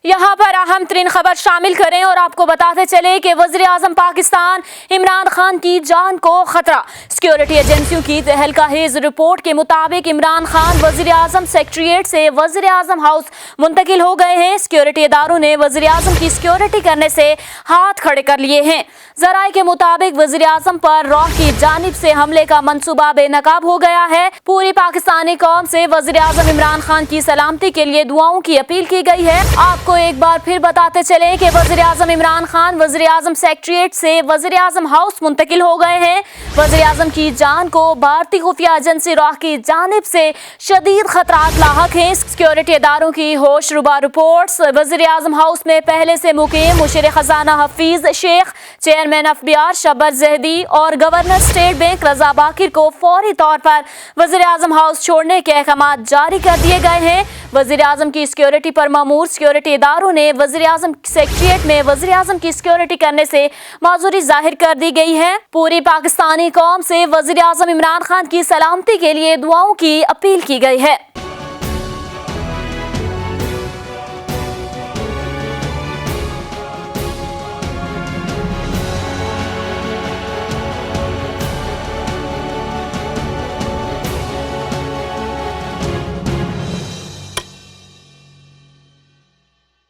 यहाँ पर अहम तरीन खबर शामिल करें और आपको बताते चले कि वज़ीर आज़म पाकिस्तान इमरान खान की जान को खतरा। सिक्योरिटी एजेंसियों की तहलका हेज रिपोर्ट के मुताबिक इमरान खान वज़ीर आज़म सेक्रेटेरिएट से वज़ीर आज़म हाउस मुंतकिल हो गए हैं। सिक्योरिटी इदारों ने वज़ीर आज़म की सिक्योरिटी करने से हाथ खड़े कर लिए हैं। ज़राए के मुताबिक वज़ीर आज़म पर रॉ की जानिब से हमले का मंसूबा बेनकाब हो गया है। पूरी पाकिस्तानी कौम से वज़ीर आज़म इमरान खान की सलामती के लिए दुआओं की अपील की गई है। आपको एक बार फिर बताते चले कि वज़ीर आज़म इमरान खान वज़ीर आज़म सेक्रेटेरिएट से वज़ीर आज़म हाउस मुंतकिल हो गए हैं। वज़ीर आज़म की जान को भारतीय खुफिया एजेंसी रॉ की जानिब से शदीद खतरात लाहक हैं। सिक्योरिटी इदारों की होशरुबा रिपोर्ट्स वज़ीर आज़म हाउस में पहले से मुकीम मुशीर खजाना हफीज शेख, चेयरमैन एफबीआर शब्बर ज़हदी और गवर्नर स्टेट बैंक रजा बाकिर को फौरी तौर पर वज़ीर आज़म हाउस छोड़ने के अहकाम जारी कर दिए गए हैं। वज़ीर आज़म की सिक्योरिटी पर मामूर सिक्योरिटी इदारों ने वज़ीर आज़म सेक्रेटेरिएट में वज़ीर आज़म की सिक्योरिटी करने से माजूरी जाहिर कर दी गई है। पूरी पाकिस्तानी कौम से वज़ीर आज़म इमरान खान की सलामती के लिए दुआओं की अपील की गई है।